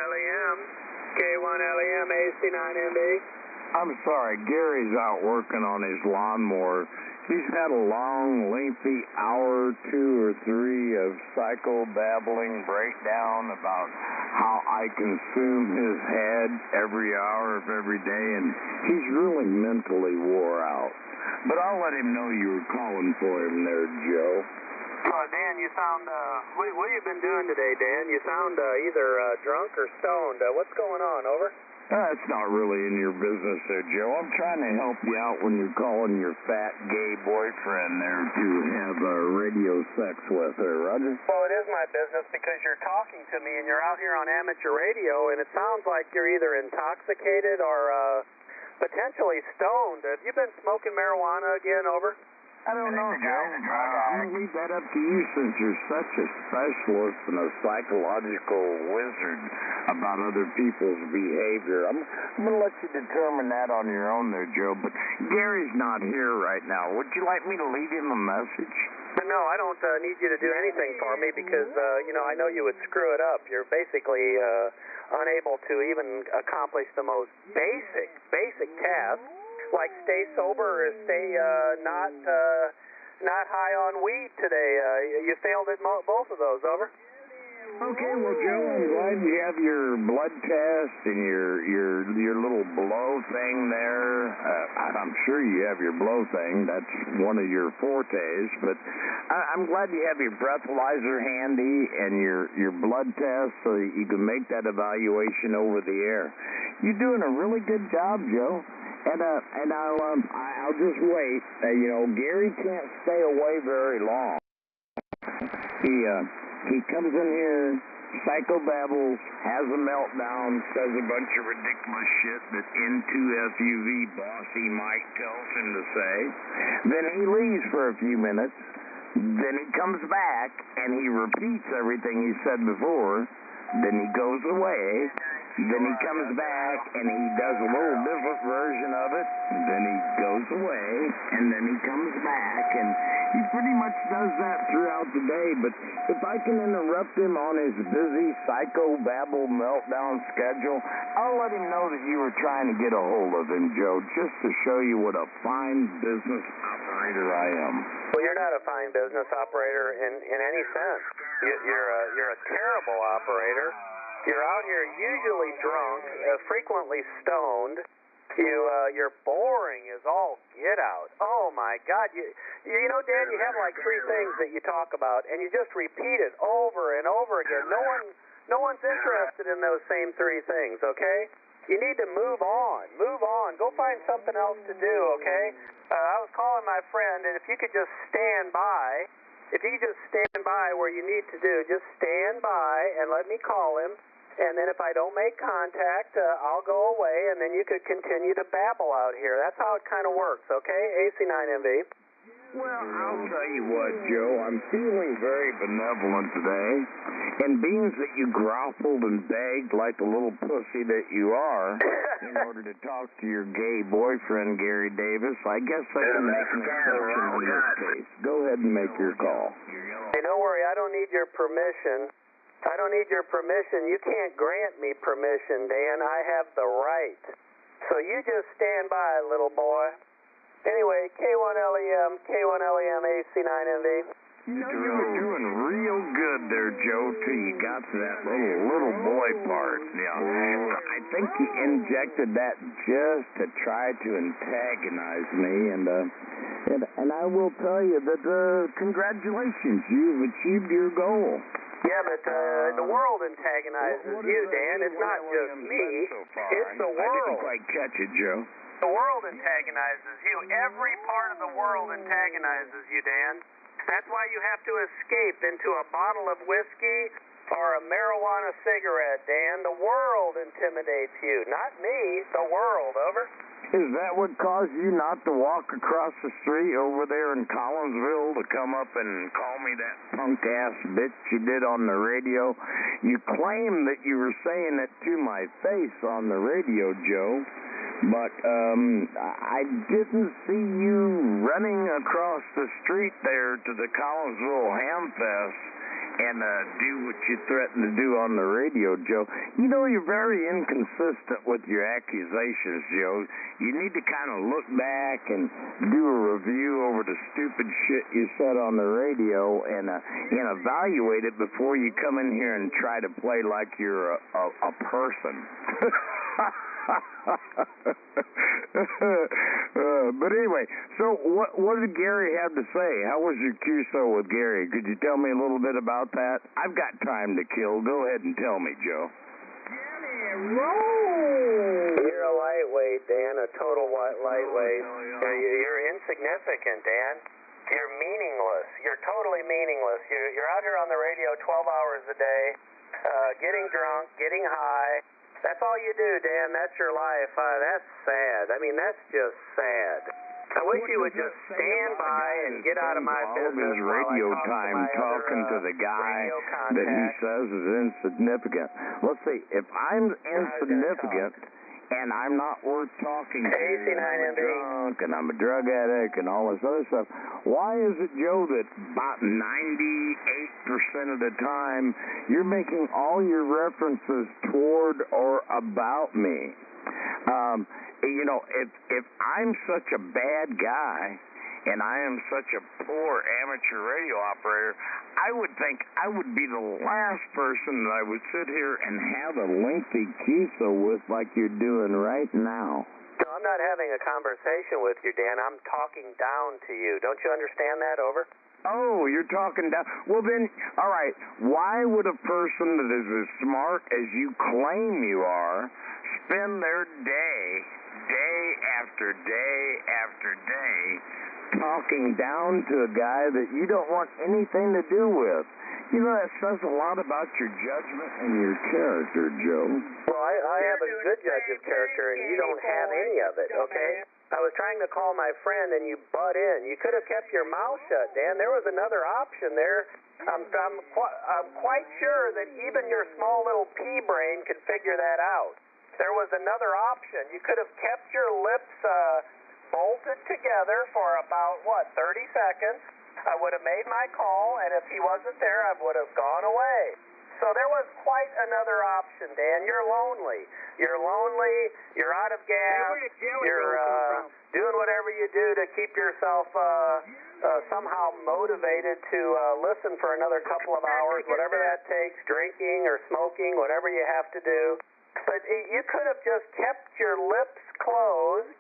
K9RSY, K9RSY, AC9MB. I'm sorry, Gary's out working on his lawnmower. He's had a long, lengthy hour, 2 or 3 of psychobabbling breakdown about how I consume his head every hour of every day, and he's really mentally wore out. But I'll let him know you were calling for him there, Joe. Dan, you sound, what have you been doing today, Dan? You sound either drunk or stoned. What's going on, over? That's not really in your business there, Joe. I'm trying to help you out when you're calling your fat gay boyfriend there to have radio sex with her, Roger. Well, it is my business because you're talking to me and you're out here on amateur radio, and it sounds like you're either intoxicated or potentially stoned. Have you been smoking marijuana again, over? I don't know, Joe. I'm going to leave that up to you since you're such a specialist and a psychological wizard about other people's behavior. I'm going to let you determine that on your own there, Joe. But Gary's not here right now. Would you like me to leave him a message? No, I don't need you to do anything for me because, I know you would screw it up. You're basically unable to even accomplish the most basic task, like stay sober or stay not high on weed today. You failed at both of those, over. Okay, well, Joe, I'm glad you have your blood test and your little blow thing there. I'm sure you have your blow thing. That's one of your fortes. But I'm glad you have your breathalyzer handy and your blood test so you can make that evaluation over the air. You're doing a really good job, Joe. And I'll just wait. Gary can't stay away very long. He comes in here, psychobabbles, has a meltdown, says a bunch of ridiculous shit that N2FUV bossy Mike tells him to say. Then he leaves for a few minutes. Then he comes back and he repeats everything he said before. Then he goes away. Then he comes back and he does a little different version of it. Then he goes away and then he comes back, and he pretty much does that throughout the day. But if I can interrupt him on his busy psychobabble meltdown schedule, I'll let him know that you were trying to get a hold of him, Joe, just to show you what a fine business operator I am. Well, you're not a fine business operator in any sense. You're a terrible operator. You're out here usually drunk, frequently stoned. You're boring as all get out. Oh my God! You know, Dan, you have like 3 things that you talk about, and you just repeat it over and over again. No one's interested in those same 3 things. Okay? You need to move on. Move on. Go find something else to do. Okay? I was calling my friend, and if you could just stand by. If you could just stand by where you need to do, just stand by and let me call him. And then if I don't make contact, I'll go away, and then you could continue to babble out here. That's how it kind of works, okay? AC9MV. Well, I'll tell you what, Joe, I'm feeling very benevolent today. And being that you groveled and begged like the little pussy that you are in order to talk to your gay boyfriend, Gary Davis, I guess I can make an exception in this case. Go ahead and make your call. Hey, don't worry, I don't need your permission. I don't need your permission. You can't grant me permission, Dan. I have the right. So you just stand by, little boy. Anyway, K9RSY, K9RSY, AC9MV. You were doing real good there, Joe, till you got to that little boy part. Yeah. I think you injected that just to try to antagonize me, and I will tell you that congratulations, you've achieved your goal. Yeah, but the world antagonizes you, Dan. It's not just me. It's the world. I didn't quite catch it, Joe. The world antagonizes you. Every part of the world antagonizes you, Dan. That's why you have to escape into a bottle of whiskey or a marijuana cigarette, Dan. The world intimidates you. Not me, the world. Over. Is that what caused you not to walk across the street over there in Collinsville to come up and call me that punk-ass bitch you did on the radio? You claim that you were saying it to my face on the radio, Joe, but I didn't see you running across the street there to the Collinsville Ham Fest and do what you threaten to do on the radio, Joe. You know, you're very inconsistent with your accusations, Joe. You need to kind of look back and do a review over the stupid shit you said on the radio and evaluate it before you come in here and try to play like you're a person. But anyway, so what did Gary have to say? How was your QSO with Gary? Could you tell me a little bit about that? I've got time to kill. Go ahead and tell me, Joe. You're a lightweight, Dan, a total lightweight. You're insignificant, Dan. You're meaningless. You're totally meaningless. You're out here on the radio 12 hours a day, getting drunk, getting high. That's all you do, Dan. That's your life. That's sad. I mean, that's just sad. I wish you would just stand by and get out of my business. All his radio time talking to the guy that he says is insignificant. Let's see, if I'm insignificant and I'm not worth talking to, K9RSY. I'm drunk and I'm a drug addict and all this other stuff, why is it, Joe, that about 98% of the time you're making all your references toward or about me? You know, if I'm such a bad guy and I am such a poor amateur radio operator, I would think I would be the last person that I would sit here and have a lengthy QSO with like you're doing right now. No, I'm not having a conversation with you, Dan. I'm talking down to you. Don't you understand that? Over? Oh, you're talking down. Well, then, all right, why would a person that is as smart as you claim you are spend their day after day after day talking down to a guy that you don't want anything to do with? You know, that says a lot about your judgment and your character, Joe. Well, I have a good judge of character, and you don't have any of it, okay? I was trying to call my friend, and you butt in. You could have kept your mouth shut, Dan. There was another option there. I'm quite sure that even your small little pea brain could figure that out. There was another option. You could have kept your lips bolted together for about, 30 seconds. I would have made my call, and if he wasn't there, I would have gone away. So there was quite another option, Dan. You're lonely. You're out of gas. You're doing whatever you do to keep yourself somehow motivated to listen for another couple of hours, whatever that takes, drinking or smoking, whatever you have to do. But you could have just kept your lips closed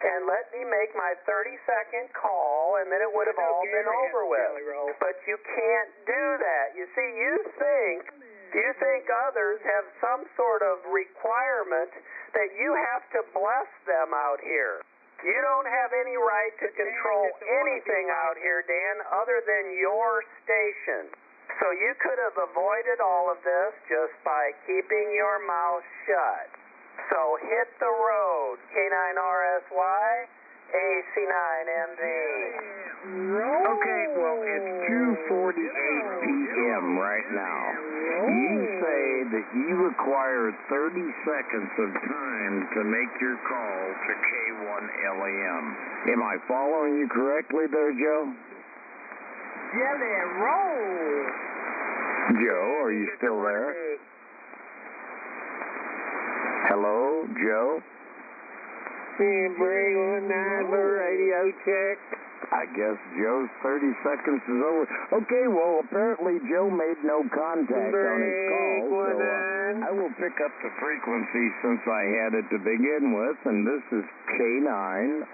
and let me make my 30-second call, and then it would have all been over with. But you can't do that. You see, you think others have some sort of requirement that you have to bless them out here. You don't have any right to control anything out here, Dan, other than your station. So you could have avoided all of this just by keeping your mouth shut. So hit the road, K9RSY, AC9MV. Okay, well, it's 2:48 p.m. right now. You say that you require 30 seconds of time to make your call to K1LEM. Am I following you correctly there, Joe? Jelly roll. Joe, are you still there? Hello, Joe? Bring 19 for radio check. I guess Joe's 30 seconds is over. Okay, well, apparently Joe made no contact on his call, so I will pick up the frequency since I had it to begin with, and this is K9RSY.